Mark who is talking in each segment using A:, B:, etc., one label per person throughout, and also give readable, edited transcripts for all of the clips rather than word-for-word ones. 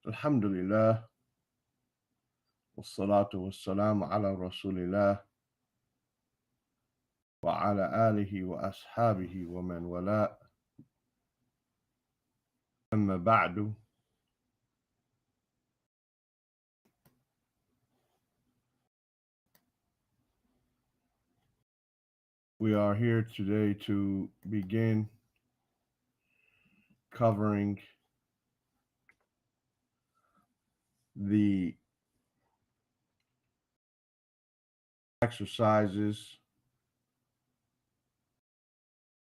A: Alhamdulillah, wassalatu wassalamu ala rasulillah, wa ala alihi wa ashabihi wa man wala, amma ba'du. We are here today to begin covering the exercises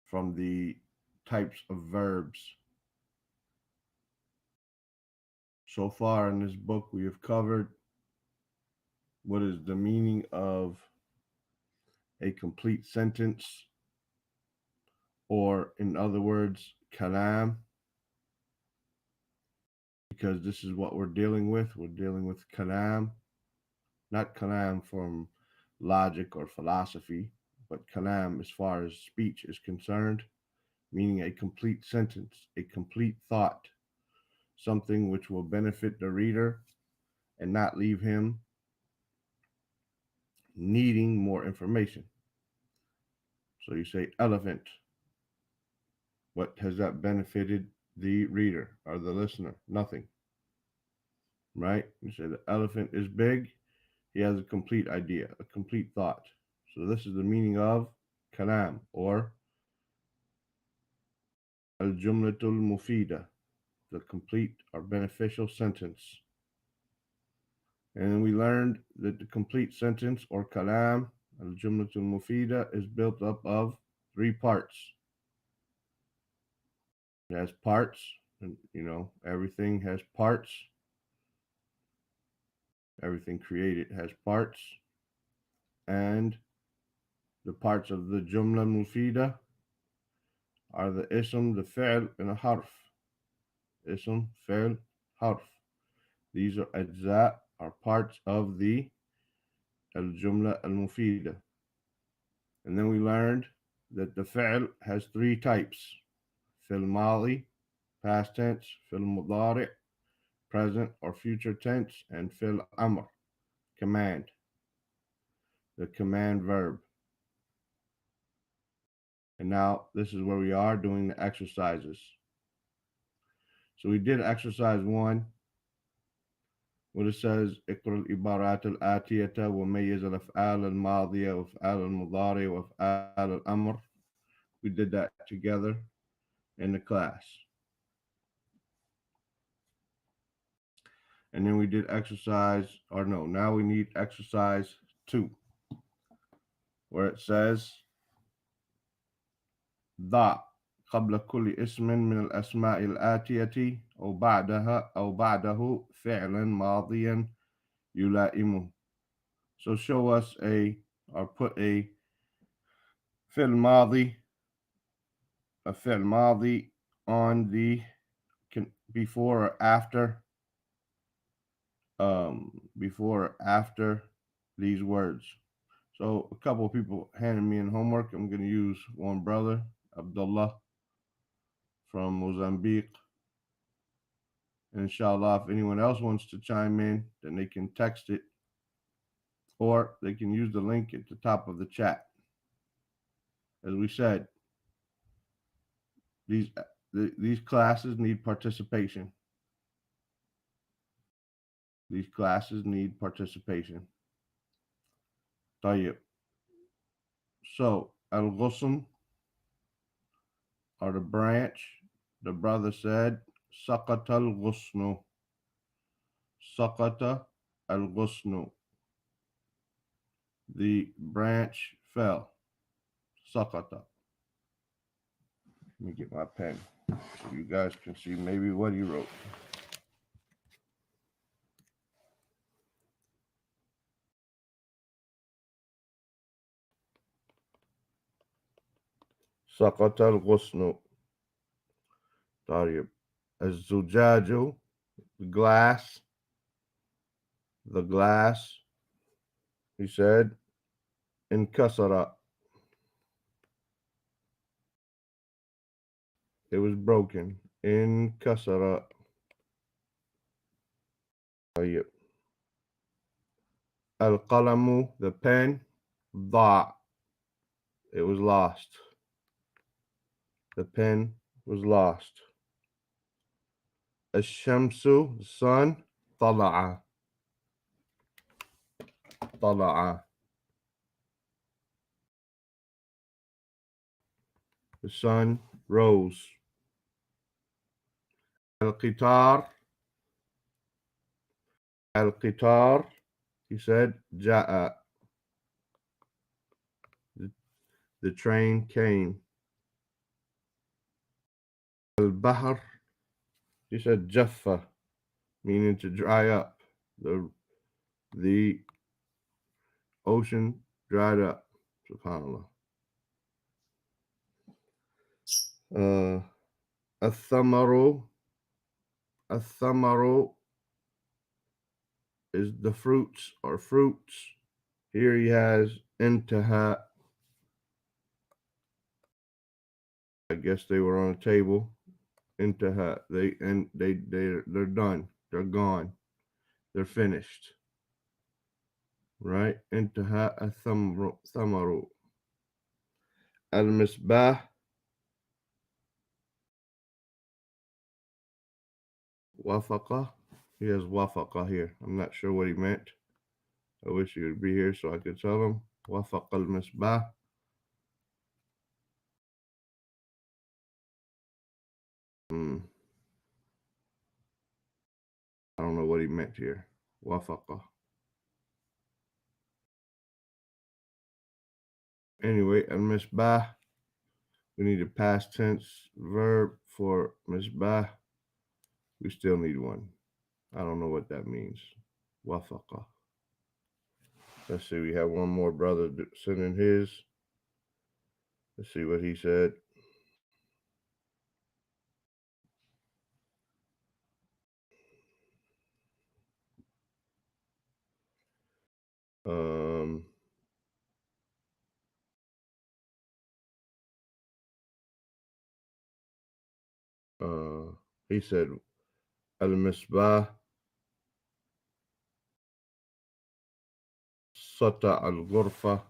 A: from the types of verbs. So far in this book, we have covered what is the meaning of a complete sentence, or in other words, kalam, because this is what we're dealing with. We're dealing with kalam, not kalam from logic or philosophy, but kalam as far as speech is concerned, meaning a complete sentence, a complete thought, something which will benefit the reader and not leave him needing more information. So you say elephant. What has that benefited the reader or the listener? Nothing. Right? You say the elephant is big. He has a complete idea, a complete thought. So this is the meaning of kalam, or al-jumlatul mufida, the complete or beneficial sentence. And we learned that the complete sentence, or kalam, al-jumlatul mufida, is built up of three parts. It has parts, and everything has parts. Everything created has parts. And the parts of the jumla mufida are the ism, the fi'l, and a harf. Ism, fi'l, harf. These are ajza, are parts of the al-jumla al-mufida. And then we learned that the fi'l has three types: fi'l madi, past tense; fi'l mudari, present or future tense; and fi'l amr, command, the command verb. And now this is where we are doing the exercises. So we did exercise 1, what it says: اقرأ العبارات الآتية وميز الأفعال الماضية وأفعال المضارع وأفعال الأمر. We did that together in the class. And then we did now we need exercise 2, where it says ضع قبل كل اسم من الأسماء الآتية أو بعده فعلا ماضيا يلائمه. So show us or put a fi'l madi, on the before or after these words. So a couple of people handed me in homework. I'm going to use one brother, Abdullah from Mozambique. And inshallah, if anyone else wants to chime in, then they can text it, or they can use the link at the top of the chat. As we said, these classes need participation. These classes need participation. طيب. So, al-ghusn, or the branch, the brother said, سقط الغصن. سقط الغصن. The branch fell. سقط. Let me get my pen so you guys can see maybe what he wrote. سقط الغصن. طيب. الزجاج, the glass, he said, انكسر. It was broken. انكسر. طيب. القلم, the pen, ضاع, it was lost. The pen was lost. الشمس, the sun, طلع, طلع. The sun rose. القطار, القطار, he said, جاء. The train came. البحر, he said, جف, meaning to dry up. The ocean dried up. SubhanAllah. الثمر, الثمر is the fruits or fruits. Here he has intaha. I guess they were on a table. Intaha. They're done. They're gone. They're finished. Right? Intaha الثمر. المصباح, wafaqa. He has wafaqa here. I'm not sure what he meant. I wish he would be here so I could tell him. Wafaqa al-misbah. I don't know what he meant here. Wafaqa. Anyway, al-misbah. We need a past tense verb for misbah. We still need one. I don't know what that means. Wafaqa. Let's see. We have one more brother sending his. Let's see what he said. He said, al-misbah sata al-ghurfa,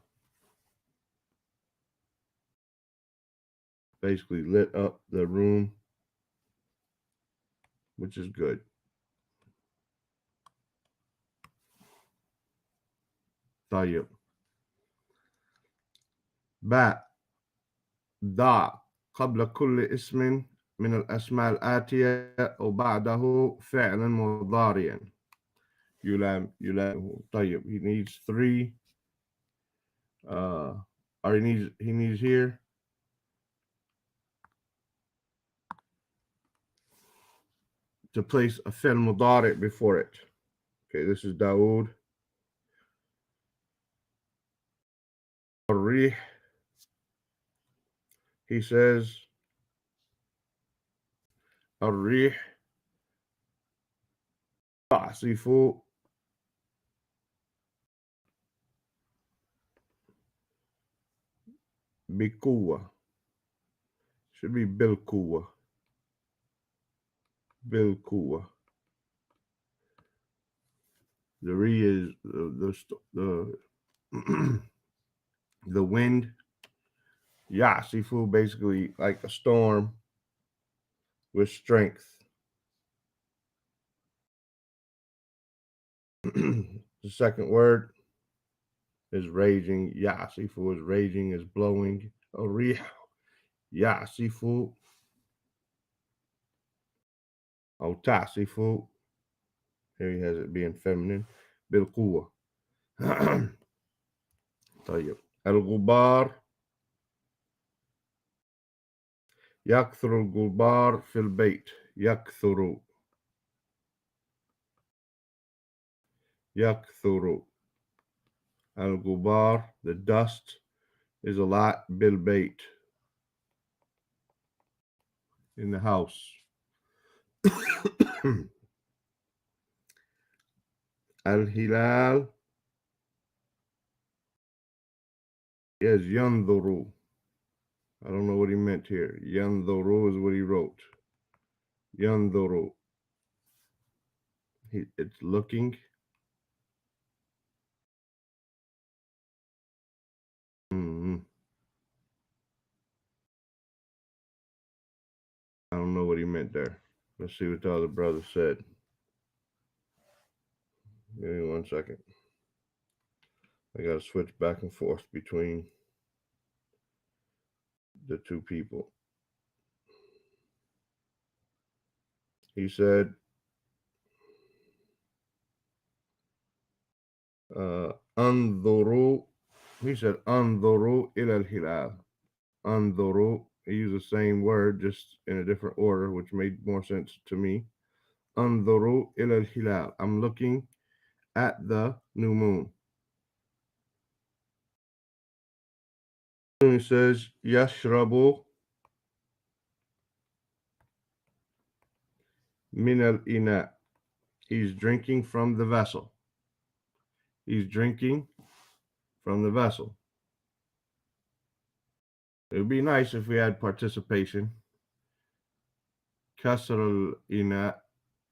A: basically lit up the room, which is good. طيب. باء, ضع قبل كل اسم من الأسماء الآتية وبعده فعلا مضارعا يلامه. طيب. He needs three. Or he needs here to place a fi'l mudari' before it. Okay, this is Dawood. Rih. He says, الريح تعصف بقوة. Should be بالقوة. بالقوة. The re is the the wind. Yasifu, basically like a storm with strength. The second word is raging. Yasifu is raging, is blowing. Rih. Yasifu. Tasifu. Here he has it being feminine. بالقوة. طيب. الغبار. يكثر الغبار في البيت. يكثر. يكثر. الغبار, the dust, is a lot. بالبيت, in the house. الهلال is ينظر. I don't know what he meant here. ينظر is what he wrote. ينظر. It's looking. Mm, I don't know what he meant there. Let's see what the other brother said. Give me 1 second. I got to switch back and forth between the two people. He said, "Anzuru." He said, "Anzuru ila al-hilal." Anzuru. He used the same word, just in a different order, which made more sense to me. Anzuru ila al-hilal. I'm looking at the new moon. He says, "Yashrabu min al-ina." He's drinking from the vessel. He's drinking from the vessel. It would be nice if we had participation. Kasr al-ina.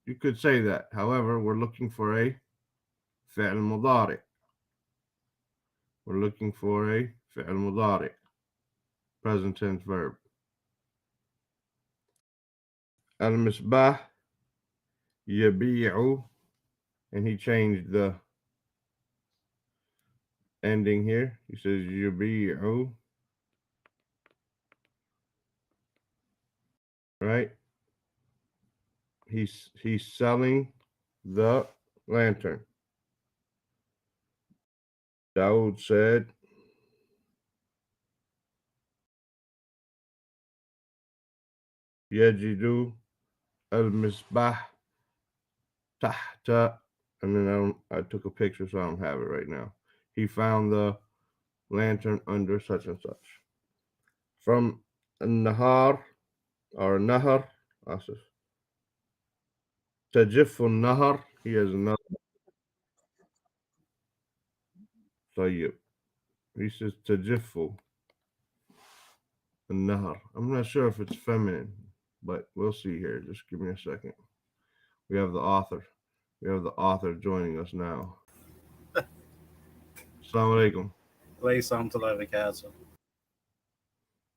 A: You could say that. However, we're looking for a fi'l mudari. We're looking for a fi'l mudari, present tense verb. Al-misbah yabi'u, and he changed the ending here. He says yabi'u, right? He's selling the lantern. Dawood said, yajidu al-misbah tahta, and then I took a picture, so I don't have it right now. He found the lantern under such and such. From Nahar or Nahar, Tajifu Nahar, he has another. طيب. He says Tajifu Nahar. I'm not sure if it's feminine, but we'll see here. Just give me a second. We have the author. We have the author joining us now. Assalamu alaikum.
B: Alayhi salam to the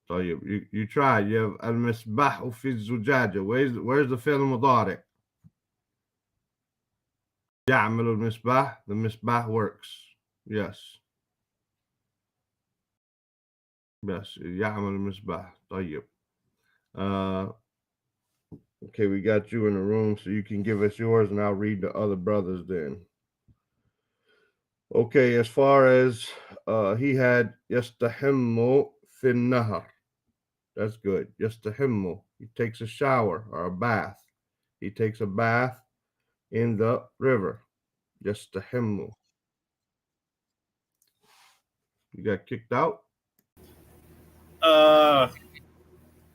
A: طيب. You tried. You have المصباح في الزجاجة. Where's the فعل المضارع? يعمل المصباح. The misbah works. Yes. Yes. يعمل المصباح. طيب. Okay, we got you in the room, so you can give us yours, and I'll read the other brothers then. Okay, as far as he had يستحم في النهر. That's good. يستحم. He takes a shower or a bath. He takes a bath in the river. يستحم. You got kicked out?
B: I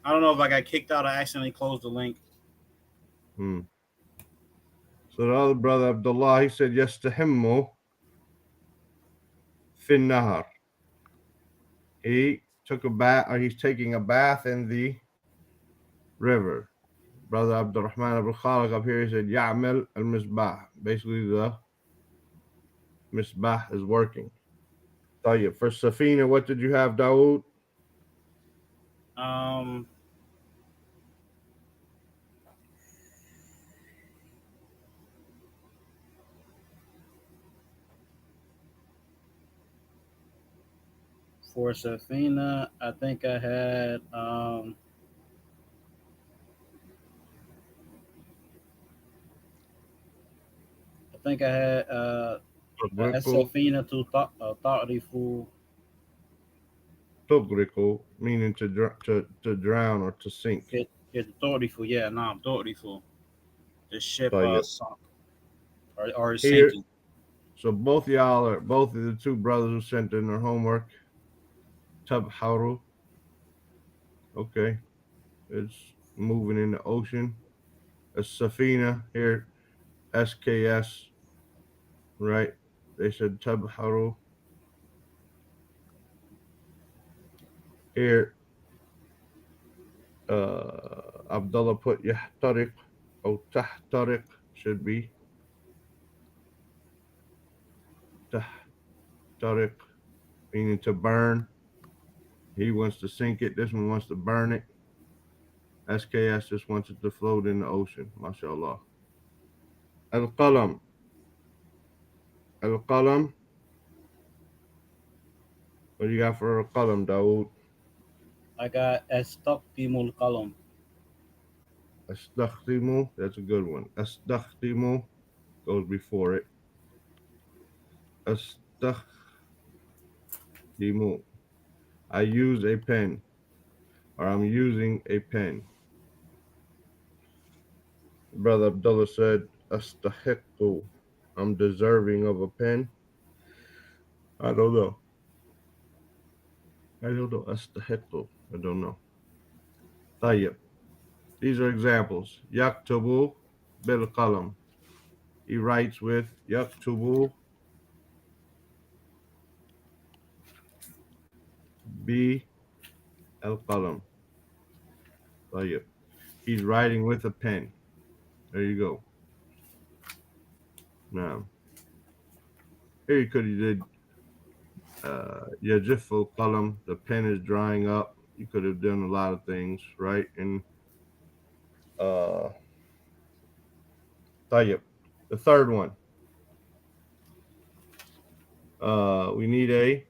B: don't know if I got kicked out. I accidentally closed the link.
A: So the other brother, Abdullah, he said يستحم في النهر. He took a bath, or he's taking a bath in the river. Brother Abdurrahman Abdul Khaliq up here, he said Ya'mel al Misbah. Basically, the Misbah is working. طيب. For Safina, what did you have, Dawood?
B: Um, for Safina, I think I had
A: تغرقوا.
B: السفينة تعرف
A: تغرقوا, meaning to drown or to sink.
B: تعرف, yeah, نعم تعرف. The ship
A: طيب.
B: sunk or is
A: Here,
B: sinking.
A: so both of the two brothers who sent in their homework. Tabharu. Okay. It's moving in the ocean. A Safina here, SKS, right? They said Tabharu. Here, Abdullah put Yahtariq or Tahtariq should be. Tahtariq, meaning to burn. He wants to sink it. This one wants to burn it. SKS just wants it to float in the ocean. MashaAllah. Al-Qalam. Al-Qalam. What do you got for Al-Qalam, Dawood?
B: I got Estaqimul Qalam.
A: Astakhdimu. That's a good one. Astakhdimu goes before it. Astakhdimu. I use a pen, or I'm using a pen. Brother Abdullah said, Astahiqu. I'm deserving of a pen. I don't know. I don't know. Astahiqu. I don't know. Tayyib. These are examples. Yaktubu bil qalam. He writes with yaktubu bi al qalam. Tayyib. He's writing with a pen. There you go. Now, here you could have did Yajiful qalam. The pen is drying up. You could have done a lot of things, right? And uh, Tayyib. The third one. We need to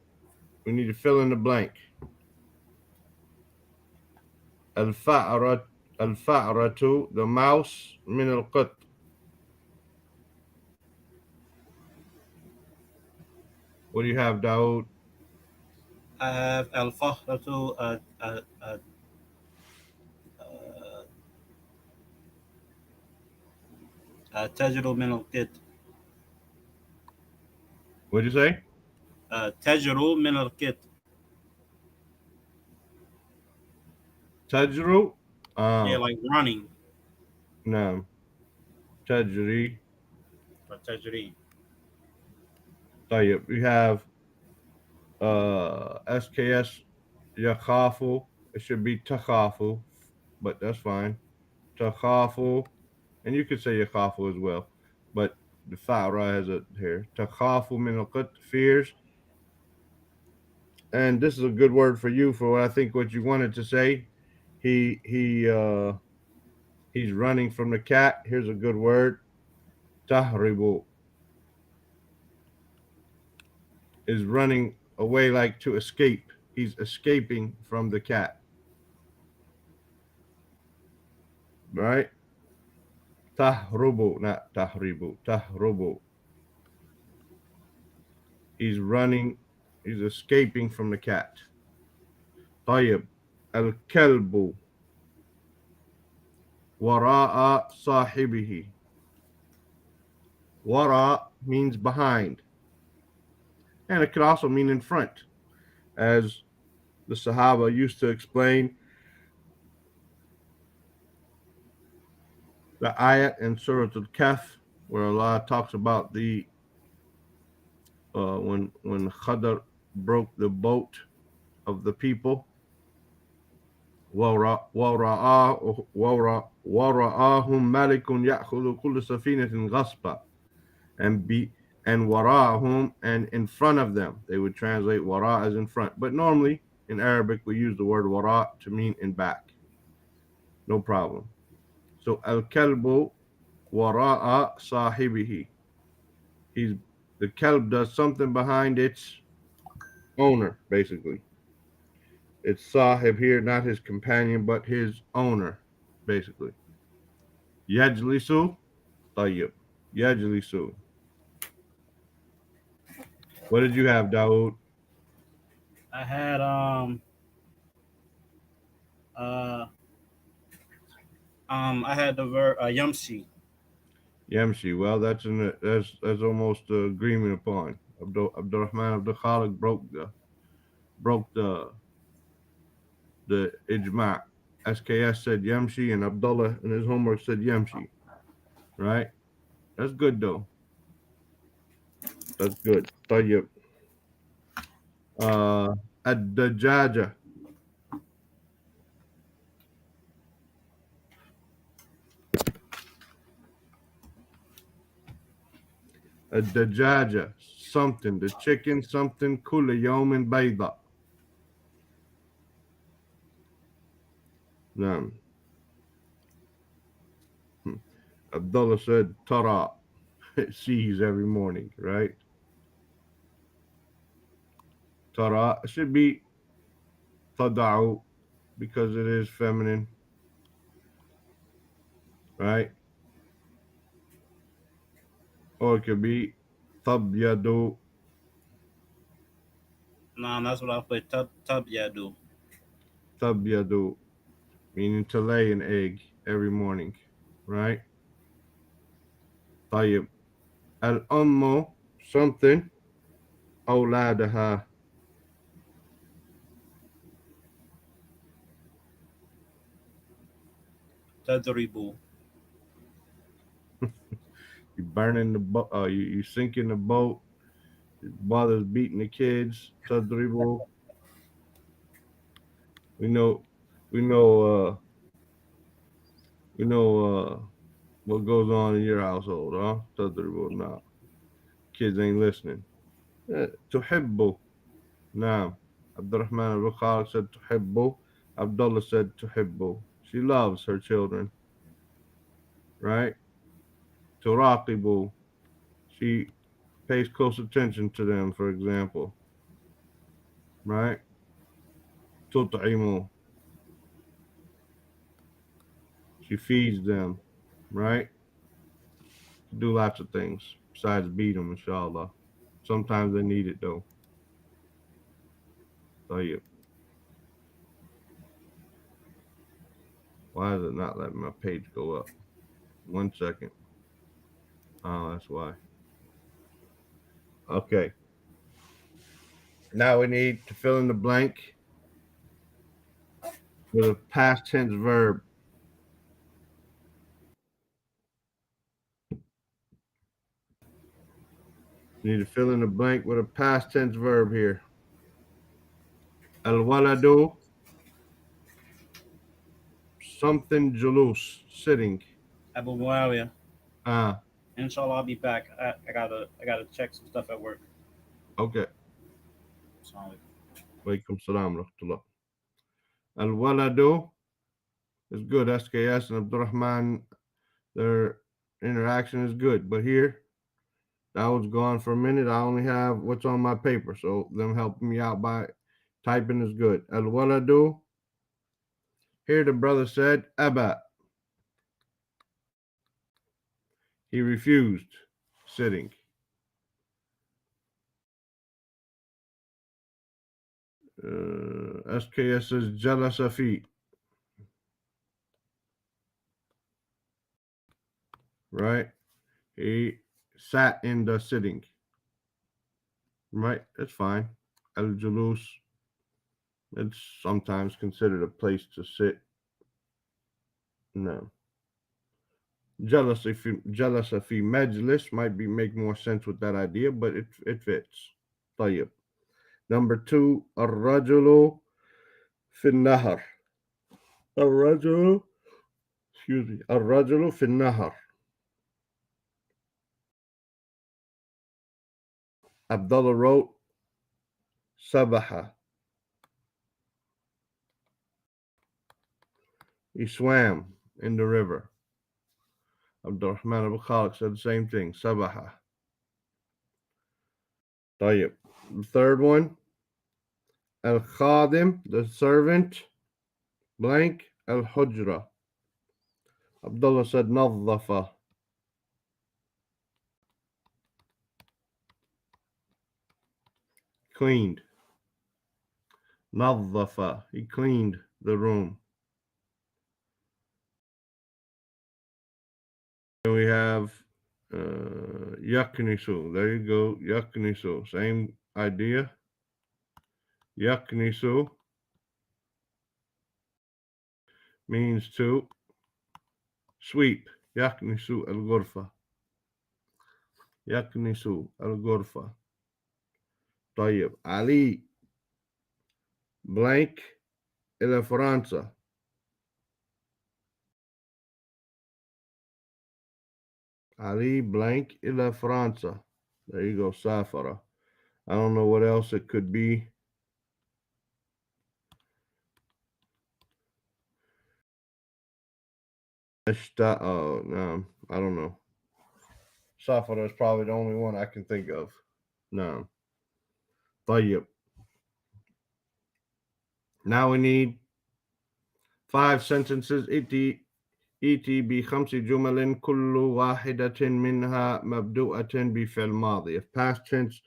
A: fill in the blank. Al-fa'rat, al-fa'ratu, the mouse, min al-qat. What do you have, Dawood?
B: I have Al Fahratu uh, Tajru min al Kit.
A: What'd you say?
B: Tajru min al Kit.
A: Tajru?
B: Yeah, like running.
A: No. Tajri.
B: Tajri.
A: Tayyib. We have SKS yakhafu. It should be takhafu, but that's fine. Takhafu. And you could say yakhafu as well. But the fa'ra has it here. Takhafu min al-qat, fears. And this is a good word for you for what I think what you wanted to say. He's running from the cat. Here's a good word. Tahribu is running away like to escape. He's escaping from the cat. Right? Tahrubu, not tahribu. Tahrubu. He's running, he's escaping from the cat. Tayyib. Al-kalbu. Wara'a sahibihi. Wara means behind. And it could also mean in front. As the Sahaba used to explain the ayat in Surah Al-Kahf, where Allah talks about the when Khadr broke the boat of the people. وَرَآهُمْ مَلِكٌ يَأْخُذُ كُلَّ سَفِينَةٍ غَصْبًا. And wara'ahum, and in front of them. They would translate wara as in front. But normally in Arabic we use the word wara to mean in back. No problem. So al-kalbu wara'a sahibihi. The kalb does something behind its owner, basically. It's sahib here, not his companion, but his owner, basically. Yajlisu, tayyib. Yajlisu. What did you have, Dawood?
B: I had uh I had the verb Yamsi.
A: Yamshi. Well, that's almost agreement upon. Abdurrahman Abdul Khaliq broke the ijma'. SKS said Yamshi, and Abdullah in his homework said Yamshi. Right? That's good though. That's good. Tayyib. Ad-dajaja. Ad-dajaja. something. The chicken something. كل يوم بيضة. نعم. Abdullah said tara. It sees every morning, right? Tara should be tada'u because it is feminine, right? Or it could be tabyadu,
B: Nah, that's what I put. Tub, yeah, do.
A: tabyadu, meaning to lay an egg every morning, right? طيب. الأم something أولادها.
B: Tadribu.
A: You burning the boat, you sinking the boat. Your mother's beating the kids. Tadribu. We know, we know, we know what goes on in your household, huh? Tadribu. No, kids ain't listening. تحبه. نعم. Abdurrahman al-Bukhari said تحبه. Abdullah said تحبه. She loves her children, right? تراقبه. She pays close attention to them, for example, right? تطعمه. She feeds them, right? Do lots of things besides beat them, inshallah. Sometimes they need it though. طيب. Why is it not letting my page go up? 1 second. Oh, that's why. Okay. Now we need to fill in the blank with a past tense verb. You need to fill in the blank with a past tense verb here. Al waladu, something julus, sitting.
B: Abu Muawiyah.
A: Ah,
B: Inshallah, I'll be back. I gotta check some stuff at work.
A: okay.
B: So,
A: Walaikum salam rahmatullah. Al waladu is good. SKS and Abdurrahman, their interaction is good. But here, that was gone for a minute. I only have what's on my paper. So them helping me out by typing is good. Al waladu. Here the brother said, Abba. He refused sitting. SKS says jalasa fi, right? He sat in the sitting, right? That's fine. Al julus, it's sometimes considered a place to sit. No. Jalasa fi majlis might be make more sense with that idea, but it fits. طيب. Number 2, الرجل في النهر. الرجل, excuse me, الرجل في النهر. Abdullah wrote Sabaha. He swam in the river. Abdurrahman Abu Khalid said the same thing. Sabaha. طيب. The third one. Al Khadim, the servant. Blank. Al Hujra. Abdullah said Nadhafa. Cleaned. Nadhafa. He cleaned the room. Then we have Yaknisu. There you go. Yaknisu. Same idea. Yaknisu means to sweep. Yaknisu al ghurfa. Yaknisu al ghurfa. طيب. Ali blank إلى فرنسا. علي blank إلى فرنسا. There you go, safara. I don't know what else it could be. Oh, no, I don't know. Safara is probably the only one I can think of. No. طيب. Now we need 5 sentences. إتي بخمس جمل كل واحدة منها مبدوءة بفعل ماضي. If past tense,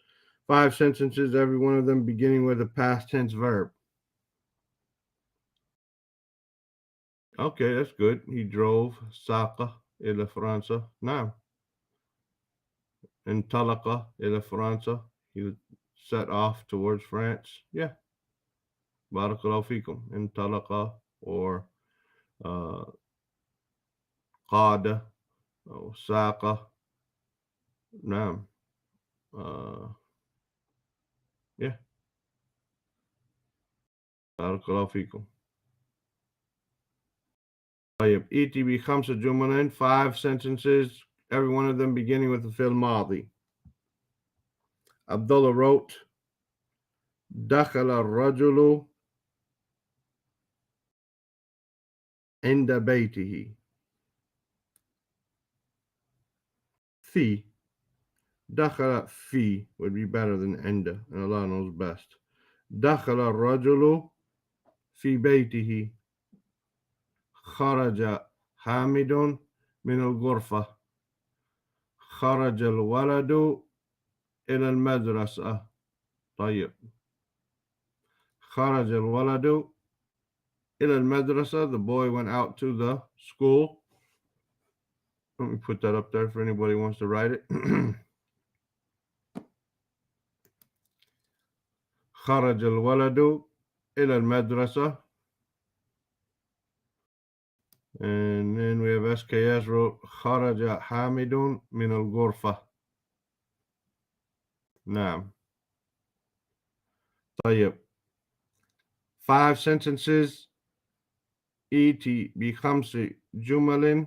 A: 5 sentences, every one of them beginning with a past tense verb. Okay, that's good. He drove. ساق إلى فرنسا. نعم. انطلق إلى فرنسا. He set off towards France. Yeah. بارك الله فيكم. انطلق or قاد أو ساق. نعم. Yeah. بارك الله فيكم. طيب إتي بخمس جمل 5 sentences, every one of them beginning with the fi'l ماضي. Abdullah wrote دخل الرجل عند بيته. في دخل في would be better than عند, and Allah knows best. دخل الرجل في بيته. خرج حامد من الغرفة. خرج الولد إلى المدرسة. طيب. خرج الولد إلى المدرسة. The boy went out to the school. Let me put that up there for anybody who wants to write it. خرج الولد إلى المدرسة. And then we have SKS wrote خرج حامد من الغرفة. نعم. طيب. 5 sentences. إيتي بخمس جمل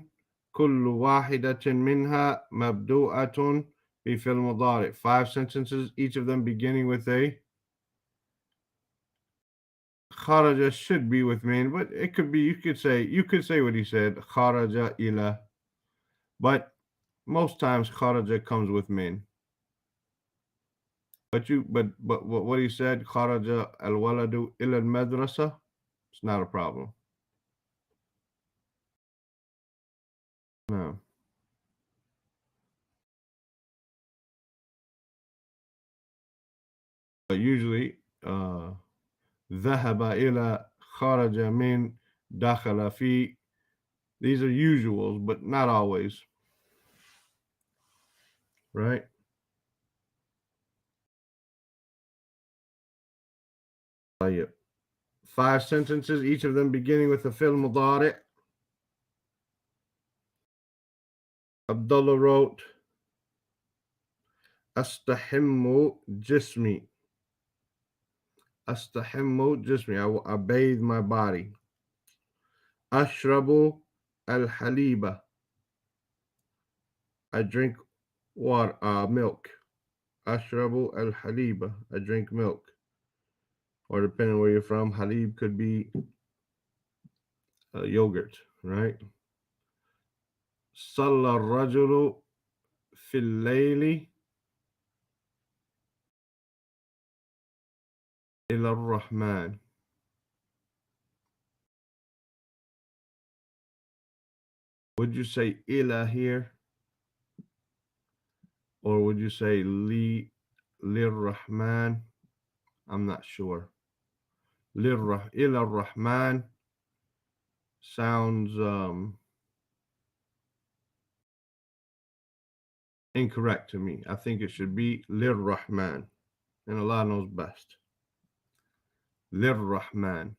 A: كل واحدة منها مبدوءة بفعل مضارع. 5 sentences, each of them beginning with a خرج should be with min, but it could be, you could say what he said, خرج إلى, but most times خرج comes with min. But what he said, خرج الولد إلى المدرسة, it's not a problem. No. But usually, ذهب إلى, خرج من, دخل في. These are usuals, but not always. Right? طيب. 5 sentences, each of them beginning with the fi'l مضارع. Abdullah wrote أستحم جسمي. أستحم جسمي. I bathe my body. أشرب الحليب. I drink water, milk. أشرب الحليب. I drink milk. Or depending where you're from, halib could be yogurt, right? صلى الرجل في الليل إلى الرحمن. Would you say إلى here? Or would you say للرحمن? I'm not sure. إلى الرحمن sounds incorrect to me. I think it should be للرحمن, and Allah knows best. للرحمن.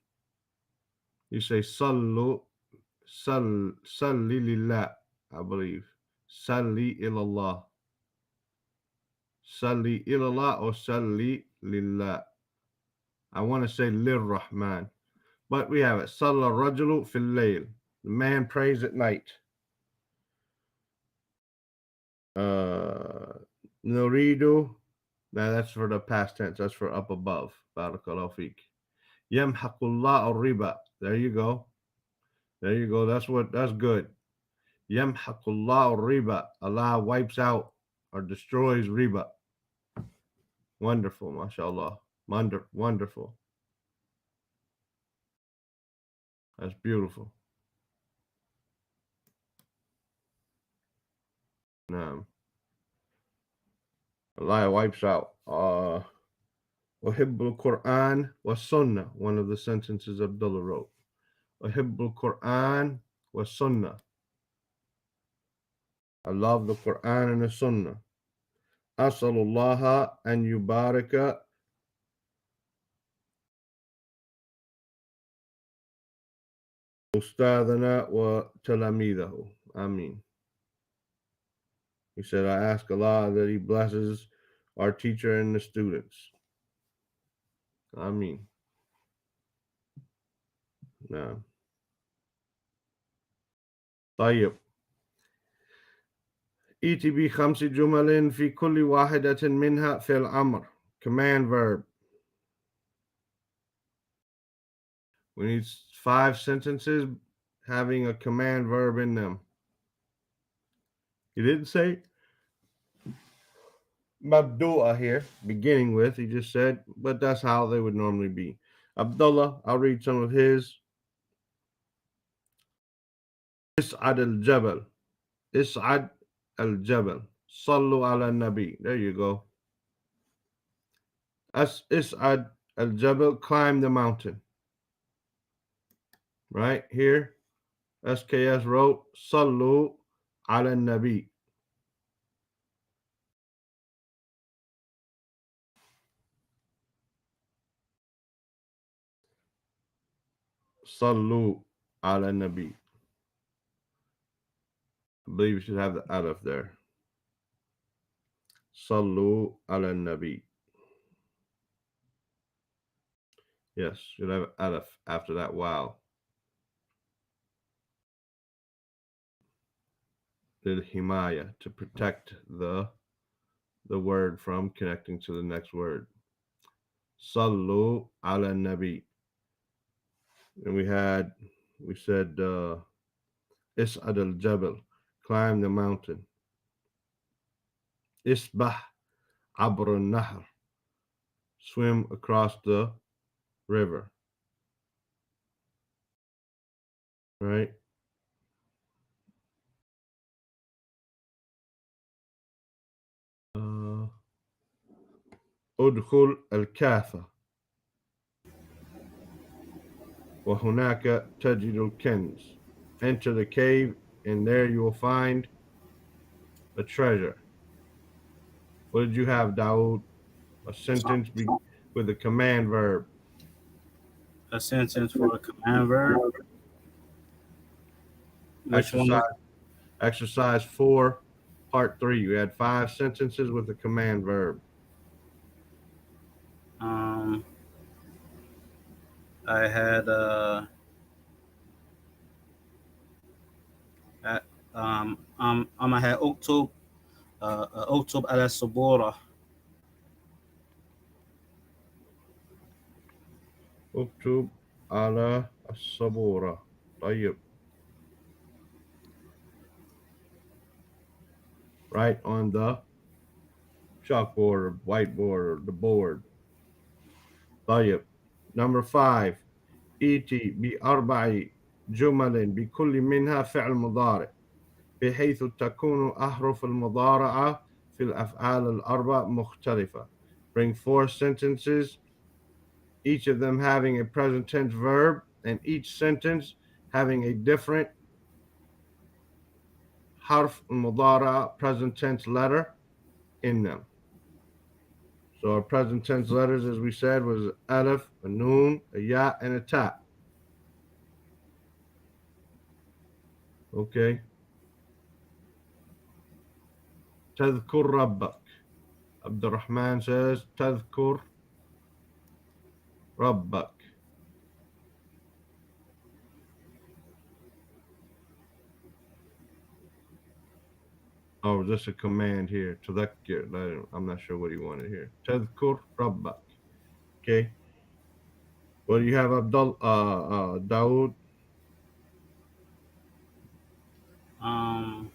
A: You say صلوا صلي لله, I believe. صلي إلى الله. صلي إلى الله or صلي لله. I want to say للرحمن. But we have it. صلى الرجل في الليل. The man prays at night. Nuridu. Now that's for the past tense. That's for up above. Barakallahu feek. Yamhaqullah riba. There you go. There you go. That's good. Yamhaqullah riba. Allah wipes out or destroys riba. Wonderful, mashallah. Wonderful. That's beautiful. Naam. Allah wipes out. Uhibbul Quran was Sunnah. One of the sentences Abdullah wrote. Uhibbul Quran was Sunnah. I love the Quran and the Sunnah. Asalullaha an yubaraka ustadana wa talamidahu. Ameen. He said, I ask Allah that He blesses our teacher and the students. Ameen. Now, طيب. ائت بخمس جمل في كل واحدة منها فعل أمر. Command verb. We need 5 sentences having a command verb in them. He didn't say Mabdu'a here, beginning with. He just said, but that's how they would normally be. Abdullah, I'll read some of his. Is'ad al-Jabal. Is'ad al-Jabal. Sallu ala nabi. There you go. Is'ad al-Jabal, climb the mountain. Right here, SKS wrote, Sallu ala nabi. Sallu ala nabi. I believe you should have the alif there. Sallu ala nabi. Yes, should have alif after that wow. Lil himaya, to protect the word from connecting to the next word. Sallu ala nabi. And we said Is'ad al-Jabal, climb the mountain. Isbah abr al-Nahr, swim across the river. Right? Udkhul al-Kafa. وهناك تجد الكنز. Enter the cave, and there you will find a treasure. What did you have, Dawood? A sentence with a command verb.
B: A sentence for a command verb. Which
A: Exercise 4, part 3. You had 5 sentences with a command verb.
B: I had I had Uktub ala Sabura.
A: اكتب على السبورة. طيب. Right on the chalkboard or whiteboard or the board. طيب. Number 5. ائتي بأربع جمل بكل منها فعل مضارع بحيث تكون أحرف المضارعة في الأفعال الأربع مختلفة. Bring 4 sentences, each of them having a present tense verb, and each sentence having a different harf al-mudara, present tense letter in them. So our present tense letters, as we said, was alif, a noon, a ya, and a ta. Okay. تذكر ربك. Abdurrahman says, تذكر ربك. Oh, just a command here. تذكر. I'm not sure what he wanted here. تذكر ربك. Okay. What do you have, Dawood?
B: Um,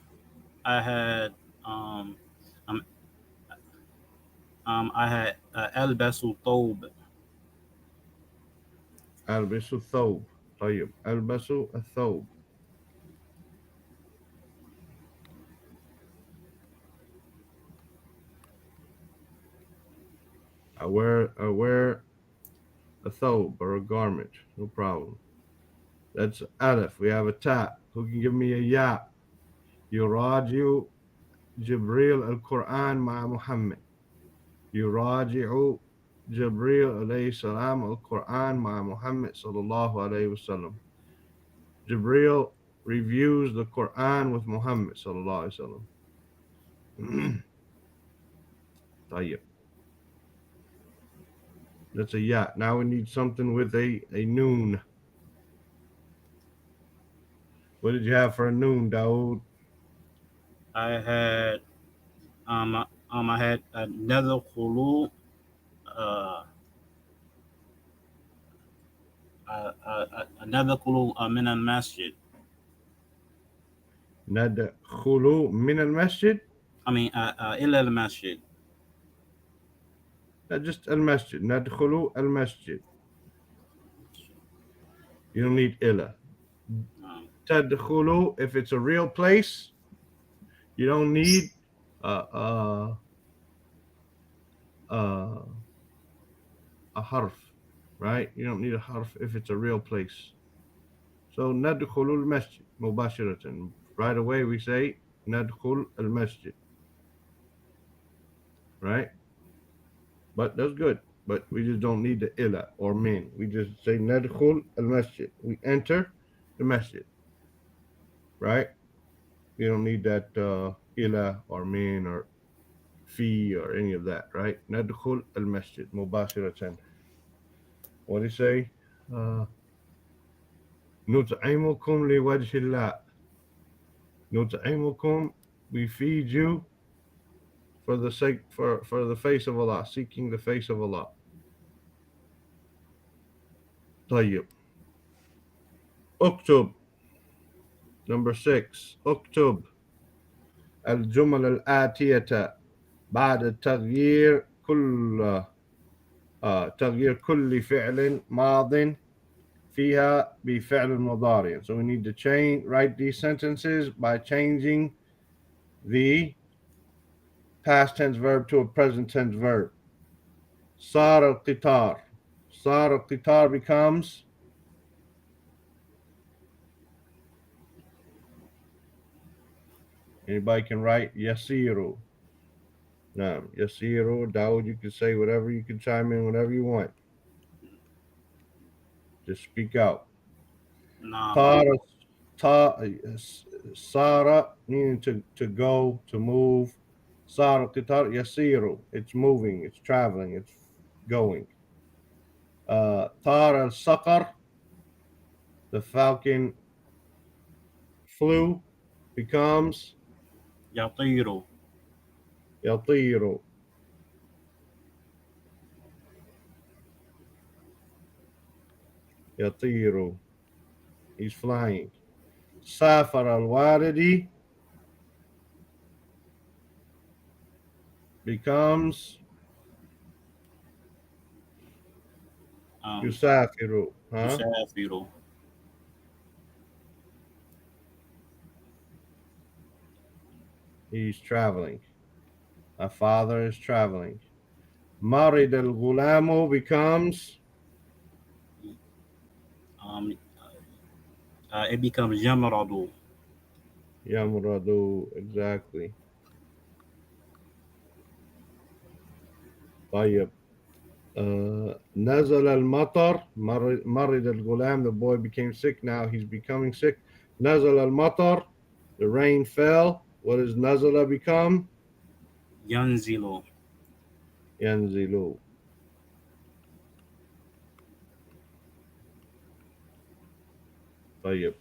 B: I had um, um, I had Albasu Thob.
A: ألبس الثوب. طيب. ألبس الثوب. I wear a thobe or a garment. No problem. That's Aleph. We have a ta. Who can give me a ya? يراجع جبريل القرآن مع محمد. يراجع جبريل عليه السلام القرآن مع محمد صلى الله عليه وسلم. Jibril reviews the Quran with Muhammad صلى الله عليه وسلم. طيب. That's a ya. Now we need something with a noon. What did you have for a noon, Dawood?
B: I had I had another Khulu, uh, another Khulu min al masjid.
A: ندخل من المسجد.
B: I mean, ila al masjid.
A: Not just المسجد. ندخل المسجid. You don't need إلى.
B: Um,
A: تدخل, if it's a real place, you don't need uh, uh, uh, a harf, right? You don't need a harf if it's a real place. So ندخل المسجد مباشرة. Right away we say ندخل المسجد, right? But that's good. But we just don't need the ila or min. We just say ندخل المسجد. We enter the masjid, right? You don't need that ila or min or fi or any of that, right? ندخل المسجد مباشرة. What do you say? Uh, نطعمكم لوجه الله. نطعمكم, we feed you for the sake for the face of Allah, seeking the face of Allah. طيب. اكتب. Number 6. اكتب الجمل الآتية بعد تغيير كل فعل ماض فيها بفعل مضارع. So we need to write these sentences by changing the past tense verb to a present tense verb. صار القطار. صار القطار becomes anybody can write يسير. نعم يسير. Dawood, you can say whatever, you can chime in whatever you want. Just speak out.
B: nah,
A: طار. Sara, meaning to go, to move. Sara القطار يسير. It's moving, it's traveling, it's going. طار الصقر, the falcon flew, becomes
B: Yatiru.
A: يطير. يطير. He's flying. سافر الوالد becomes يسافر. Huh?
B: Yusafiru.
A: He's traveling. My father is traveling. مرض الغلام becomes
B: Um, it becomes Yamaradu.
A: يمرض. Exactly. طيب. نزل المطر. مرض الغلام, the boy became sick, now he's becoming sick. نزل المطر, the rain fell. What does نزل become?
B: Yanzilu.
A: ينزل. طيب.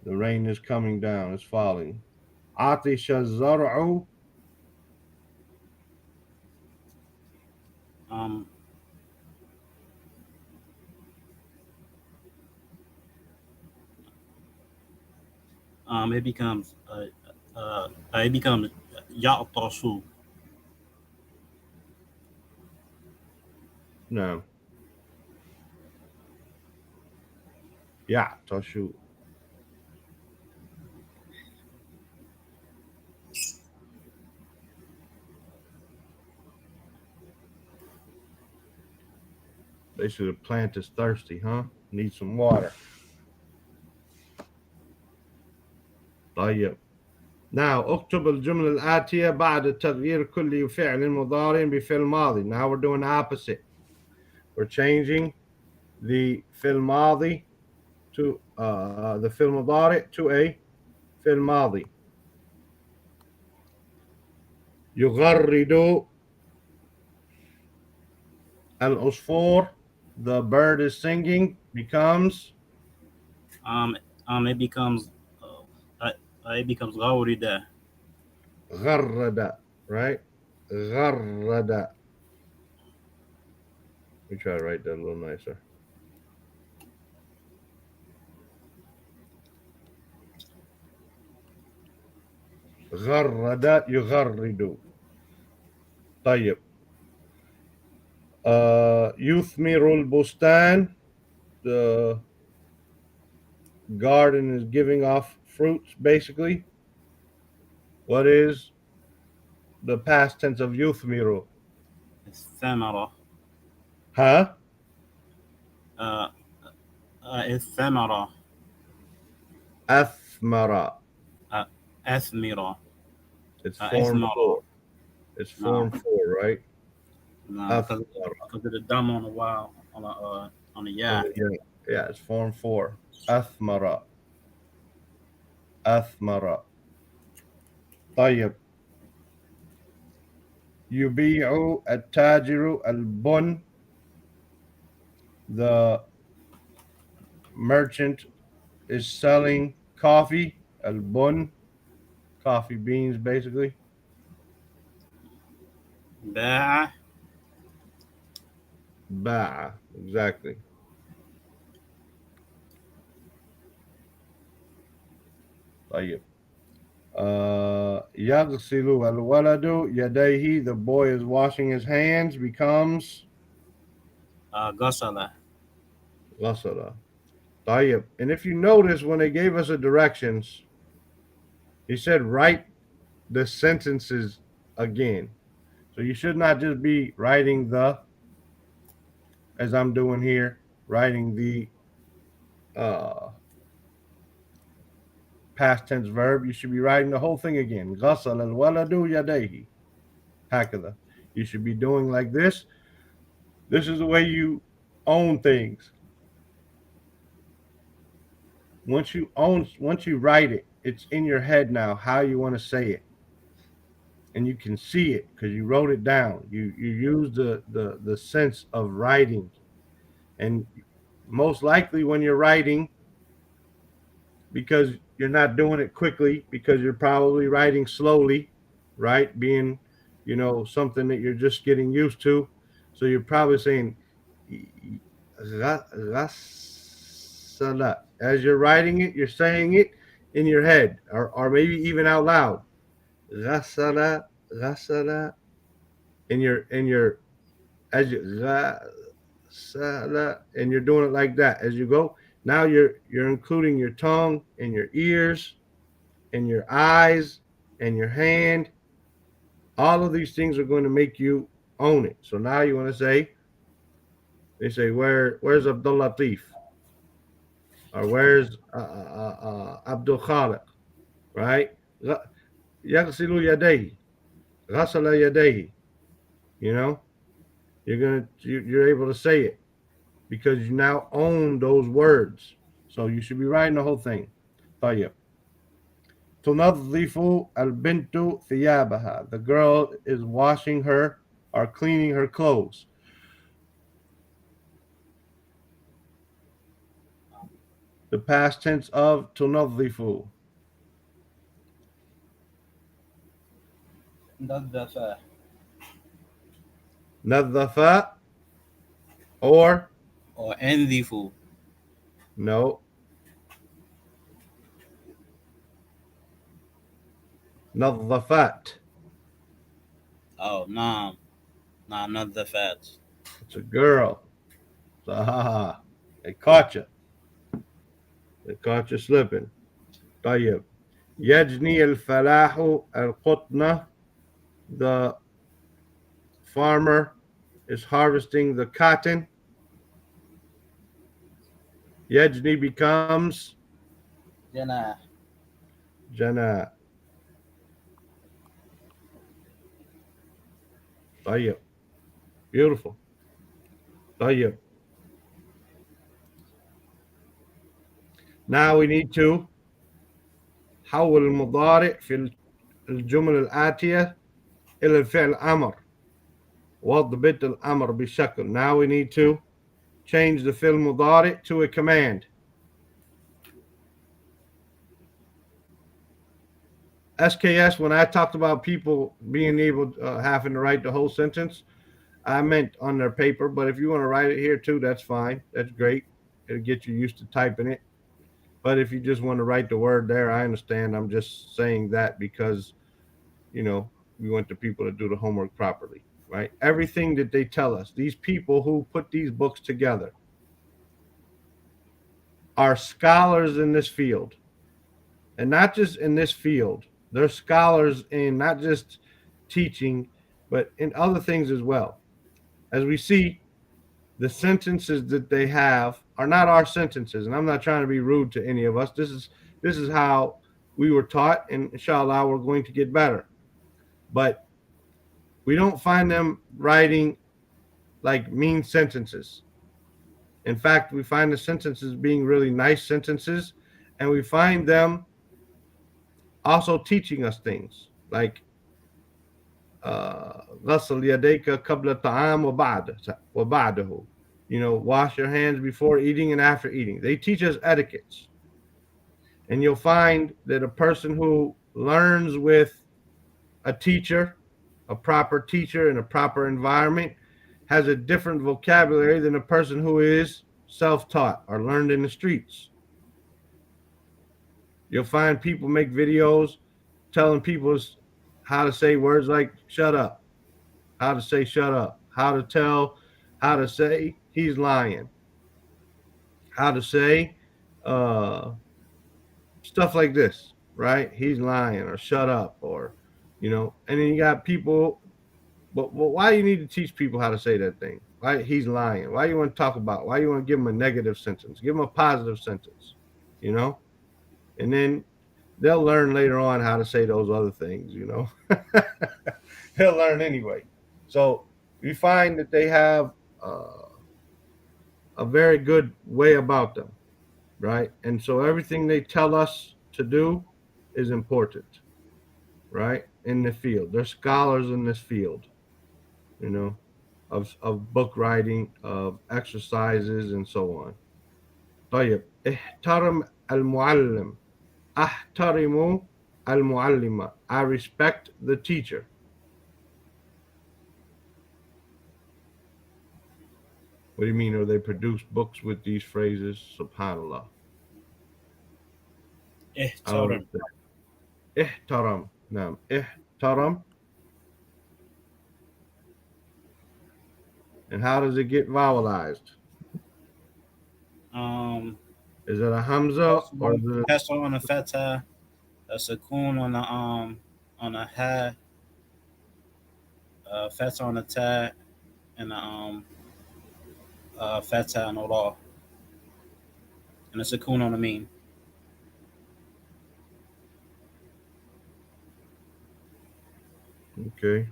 A: The rain is coming down, it's falling. عطش الزرع.
B: Um, it becomes it becomes يعطش.
A: No. يعطش. Basically, the plant is thirsty, huh? Needs some water. طيب. Now اكتب الجملة الآتية بعد تغيير كل فعل مضارع بفعل ماضي. Now we're doing the opposite. We're changing the فعل ماضي to the فعل مضارع to a فعل ماضي. يغرد العصفور. The bird is singing becomes
B: Um, it becomes it becomes غورد.
A: غرد, right? غرد. Let me try to write that a little nicer. غرد يغرد. طيب. يثمر البستان. The garden is giving off fruits, basically. What is the past tense of يثمر?
B: الثمرة.
A: Huh?
B: Uh, الثمرة.
A: أثمر.
B: أثمرة.
A: It's form
B: أثمرة.
A: 4. It's
B: No,
A: form 4, right?
B: no, because
A: أثمر.
B: of the dumb on the wow on the yeah.
A: Yeah, it's form 4. أثمر. أثمر. طيب. يبيع التاجر البن. The merchant is selling coffee. البن. Coffee beans, basically.
B: باع.
A: باع. Exactly. طيب. يغسل الولد يديه. The boy is washing his hands becomes
B: غسل.
A: غسل. طيب. And if you notice, when they gave us the directions, he said write the sentences again. So you should not just be writing as I'm doing here, writing the uh, past tense verb. You should be writing the whole thing again. غسل الولد يديه. هكذا. You should be doing like this. This is the way you own things. Once you write it, it's in your head now how you want to say it. And you can see it because you wrote it down. You use the sense of writing. And most likely when you're writing, because you're not doing it quickly, because you're probably writing slowly, right? Being, something that you're just getting used to. So you're probably saying "Rasala." As you're writing it, you're saying it in your head, or maybe even out loud. Rasala, rasala. In your as you and you're doing it like that as you go. Now you're including your tongue and your ears and your eyes and your hand. All of these things are going to make you own it. So now you want to say, they say, where's Abdul Latif? Or where's Abdul Khaliq? Right? يغسل يديه. غسل يديه. You know, you're able to say it because you now own those words. So you should be writing the whole thing. طيب. تنظف البنت ثيابها. The girl is washing her or cleaning her clothes. The past tense of تنظف.
B: نظف.
A: نظف or
B: Or انظفوا.
A: no, نظفت.
B: Oh, نعم. نعم نظفت.
A: It's a girl. So, ha ha. They caught you. They caught you slipping. طيب. يجني الفلاح القطن. The farmer is harvesting the cotton. يجني becomes
B: جناح.
A: جنى. طيب. Beautiful. طيب. Now we need to حول المضارع في الجمل الآتية إلى الفعل أمر. واضبط الأمر بشكل. Now we need to change the فعل مضارع to a command. SKS, when I talked about people being able having to write the whole sentence, I meant on their paper, but if you want to write it here too, that's fine. That's great. It'll get you used to typing it. But if you just want to write the word there, I understand. I'm just saying that because, we want the people to do the homework properly, right? Everything that they tell us, these people who put these books together are scholars in this field. And not just in this field, they're scholars in not just teaching, but in other things as well. As we see, the sentences that they have are not our sentences, and I'm not trying to be rude to any of us. This is how we were taught, and inshallah we're going to get better. But we don't find them writing like mean sentences. In fact, we find the sentences being really nice sentences, and we find them also teaching us things like غسل يديك قبل الطعام وبعده. Wash your hands before eating and after eating. They teach us etiquettes. And you'll find that a person who learns with a teacher, a proper teacher in a proper environment, has a different vocabulary than a person who is self-taught or learned in the streets. You'll find people make videos telling people how to say words like shut up, how to say shut up, how to say he's lying, how to say stuff like this, right? He's lying or shut up and then you got people, but why do you need to teach people how to say that thing? Why he's lying? Why you want to talk about? Why you want to give him a negative sentence? Give him a positive sentence, and then they'll learn later on how to say those other things, He'll learn anyway. So we find that they have a very good way about them, right? And so everything they tell us to do is important, right? In the field. They're scholars in this field, of book writing, of exercises, and so on. طيب احترم المعلم. أحترم المعلمة. I respect the teacher. What do you mean? Or they produce books with these phrases? Subhanallah. I don't
B: احترم.
A: understand. احترم. نعم. احترم. And how does it get vowelized?
B: Um,
A: Is it a hamza or is it
B: Kesser on the feta, a sukoon on the ha, feta on the ta, and feta on the law, and a sukoon on the mean.
A: okay?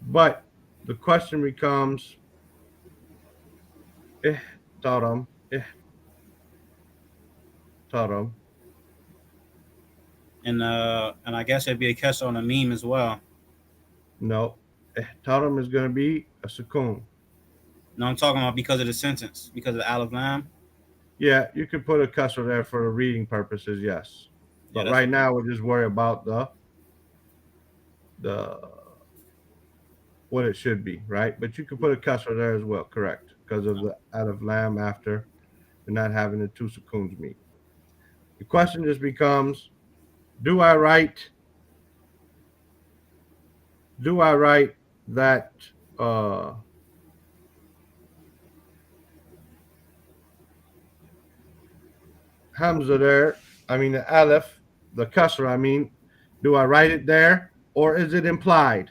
A: But the question becomes احترم. احترم.
B: And I guess it'd be a kesser on the meme as well.
A: No. احترم is going to be a sukoon.
B: No, I'm talking about because of the sentence, because of the alif lam.
A: Yeah, you could put a cursor there for reading purposes, yes.
B: Yeah,
A: But
B: that's
A: right now we're just worried about the the what it should be, right? But you could put a kasra there as well, correct? Because of the out of lamb after and not having the two sukoons meet. The question just becomes, do I write do I write that uh hamza there? I mean the aleph, the kasra, I mean, do I write it there or is it implied?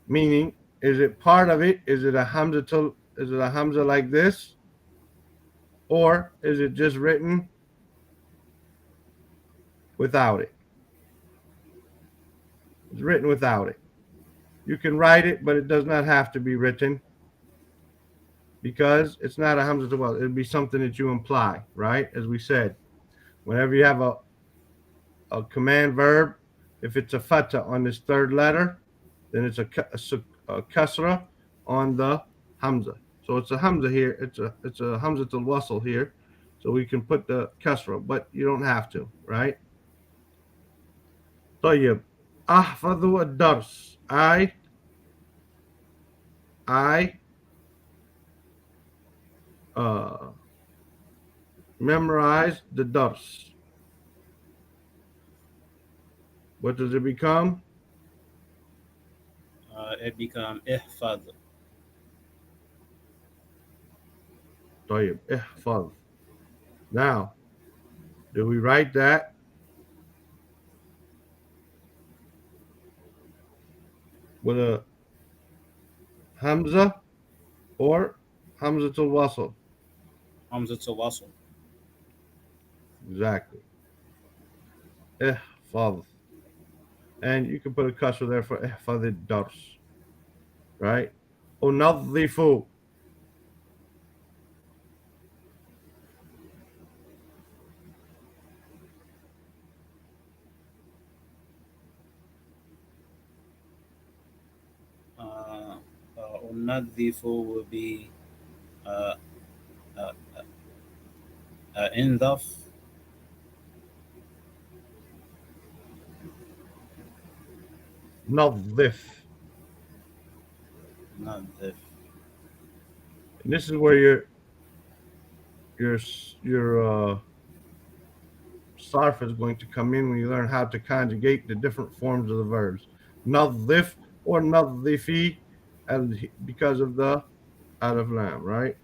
A: Meaning, is it part of it? Is it a hamza like this? Or is it just written without it? It's written without it. You can write it, but it does not have to be written because it's not a hamza to well. It'd be something that you imply, right? As we said, whenever you have a command verb, if it's a fata on this third letter, then it's a kasra on the hamza. So it's a hamza here. It's a hamza to wasl here. So we can put the kasra, but you don't have to, right? طيب أحفظ الدرس. I uh, memorize the dars. What does it become?
B: It become ihfad.
A: طيب احفظ. Now, do we write that with a hamza or hamza to wasl?
B: Hamza to wasl.
A: Exactly. احفظ. And you can put a kasra there for احفظ الدرس, right? أنظف.
B: Uh, unadhifu will be uh, uh, indaf.
A: نظف.
B: Nadhif.
A: And this is where your sarf is going to come in when you learn how to conjugate the different forms of the verbs. Nadhif or nadhifi, and because of the alif lam, right?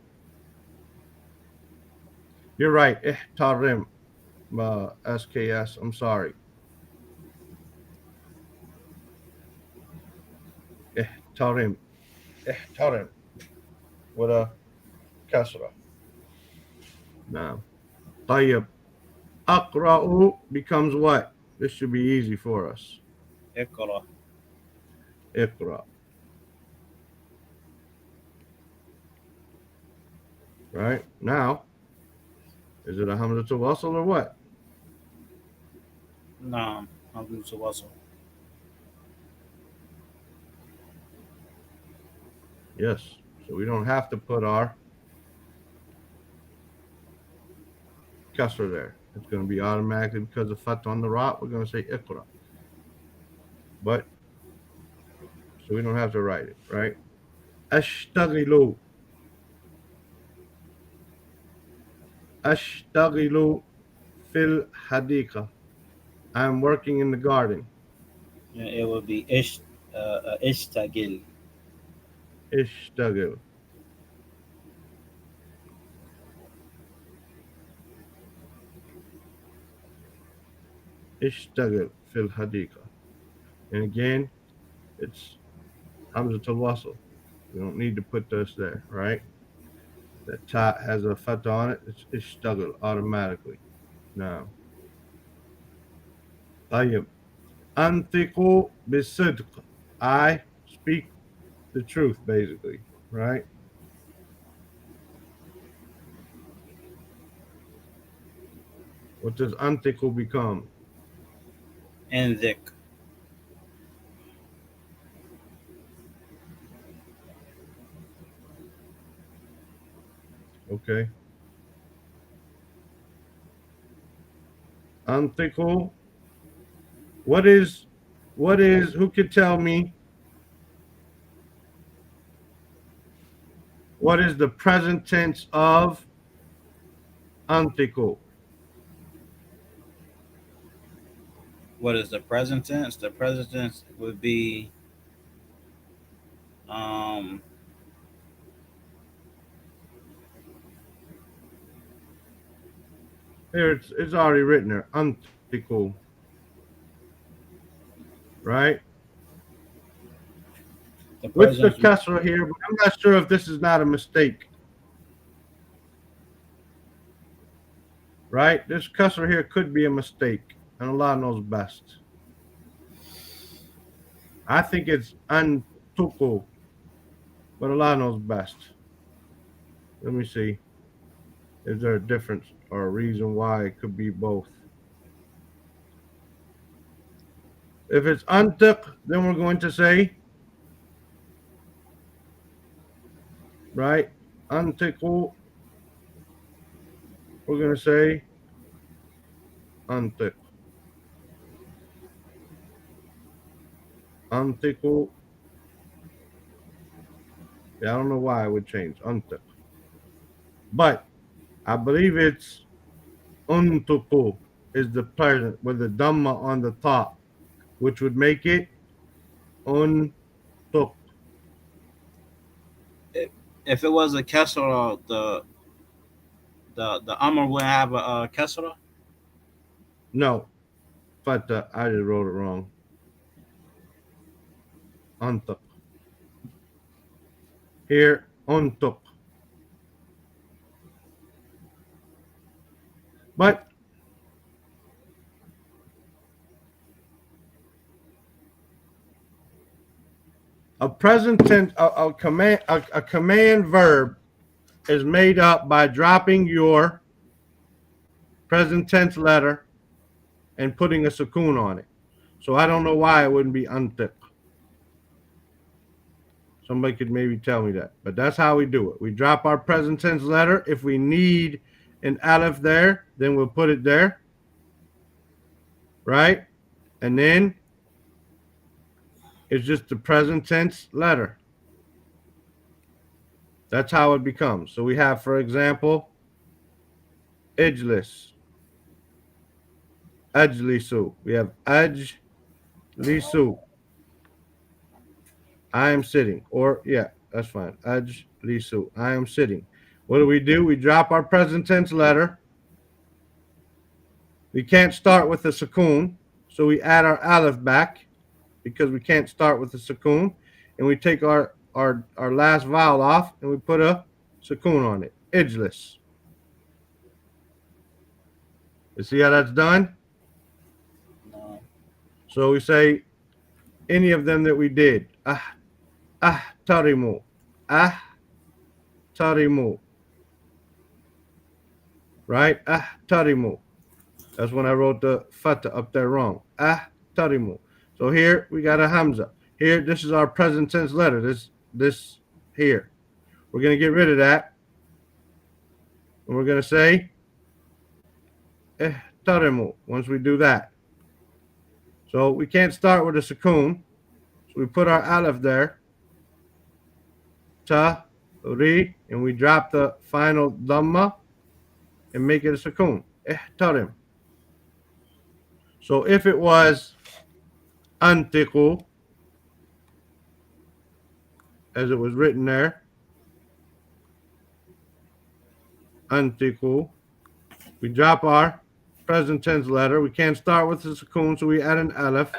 A: You're right. Ihtarim, SKS. I'm sorry. Ihtarim, ihtarim with a kasra. Now, طيب. Aqra'u becomes what? This should be easy for us.
B: Ikra.
A: Iqra, right? Now, is it a hamza to wasl or what?
B: Naam. Hamza to wasl.
A: Yes. So we don't have to put our kasra there. It's going to be automatically because of fat on the ra. We're going to say iqra. But so we don't have to write it, right? Ashtagilu. Ashtagilu fil hadika. I'm working in the garden.
B: It will be ishtagil.
A: Ishtagil. Ishtagil fil hadika. And again, it's hamzatul wasl. We don't need to put this there, right? That ta has a fat on it. It's ishtagil automatically. Now, طيب. أنطق بالصدق. I speak the truth, basically, right? What does antiku become?
B: Indik.
A: Okay. Antiku. What is who could tell me what is the present tense of antico?
B: What is the present tense? The present tense would be um,
A: Here it's already written there, antico, right?
B: the
A: With the
B: present.
A: kasra here, but I'm not sure if this is not a mistake, right? This kasra here could be a mistake, and Allah knows best. I think it's antuko, but Allah knows best. Let me see. Is there a difference or a reason why it could be both? If it's antiq, then we're going to say, right? Antiqu, we're going to say antiq. Antiqu, yeah, I don't know why I would change antiq. But I believe it's untuqu is the present with the dhamma on the top, which would make it untuq.
B: If it was a kesra, the amr would have a kesra.
A: No, but I just wrote it wrong. Antuq. Here, untuq. But a present tense, a command verb is made up by dropping your present tense letter and putting a sukoon on it. So I don't know why it wouldn't be antiq. Somebody could maybe tell me that. But that's how we do it. We drop our present tense letter. If we need an aleph there, then we'll put it there. Right? And then it's just the present tense letter. That's how it becomes. So we have, for example, ijlis, ajlisu. We have ajlisu. I am sitting. Or, yeah, that's fine. Ajlisu. I am sitting. What do? We drop our present tense letter. We can't start with a sukoon. So we add our aleph back because we can't start with a sukoon. And we take our last vowel off and we put a sukoon on it. Ijlis. You see how that's done?
B: No.
A: So we say any of them that we did. Tarimu. Tarimu. Right? Tarimu. That's when I wrote the fata up there wrong. Tarimu. So here we got a hamza. Here, this is our present tense letter. This here. We're gonna get rid of that. And we're gonna say tarimu once we do that. So we can't start with a sukoon. So we put our aleph there. Ta, ri, and we drop the final dhamma and make it a sukoon. Ihtarim. So if it was antiqu, as it was written there, antiqu, we drop our present tense letter. We can't start with the sukoon, so we add an aleph.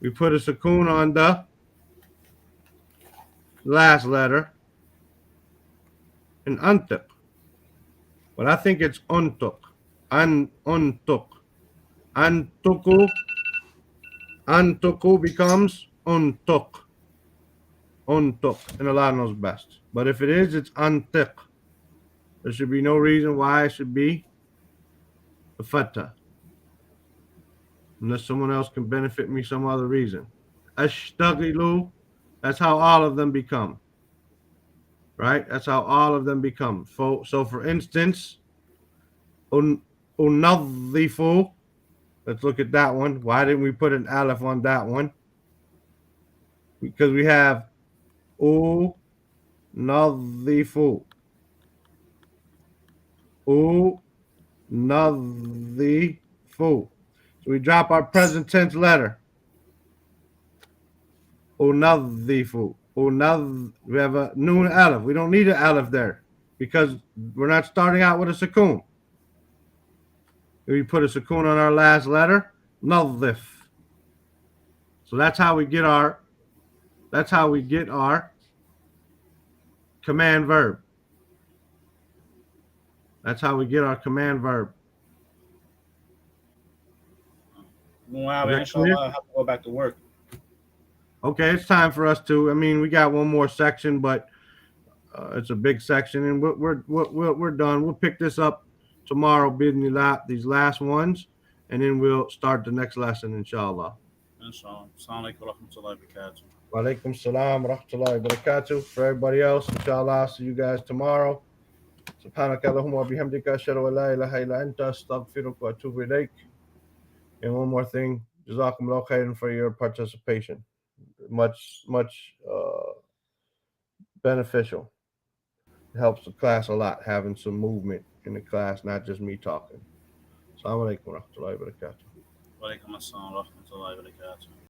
A: We put a sukoon on the last letter in antiq. But I think it's untuq. Untuq. Antuku. Antuku becomes untuq. Untuq. And Allah knows best. But if it is, it's antiq. There should be no reason why it should be a fatah. Unless someone else can benefit me some other reason. Ashtagilu. That's how all of them become. Right? That's how all of them become. So for instance, unadhifu, Let's look at that one. Why didn't we put an aleph on that one? Because we have u nadhifu. U nadhifu. So we drop our present tense letter. Unadhifu. We have a noon aleph. We don't need an aleph there because we're not starting out with a sukoon. We put a sukoon on our last letter. Nadhif. So that's how we get our command verb. That's how we get our command verb. Is
B: Muawiyah,
A: that clear?
B: inshallah, I have to go back to work.
A: Okay, it's time for us to. I mean, we got one more section, but it's a big section, and we're done. We'll pick this up tomorrow, bidnillah, these last ones, and then we'll start the next lesson, inshallah.
B: Inshallah. Assalamu alaikum wa rahmatullahi wa barakatuh.
A: Walaikum salam wa rahmatullahi wa barakatuh. For everybody else, inshallah, see you guys tomorrow. سبحانك اللهم وبحمدك أشهد أن لا إله إلا أنت أستغفرك وأتوب إليك. And one more thing, Jazakumullah khairan for your participation. Much beneficial. It helps the class a lot having some movement in the class, not just me talking. Assalamu alaikum wa rahmatullahi wa barakatuh.
B: Wa alaikum assalam wa rahmatullahi wa barakatuh.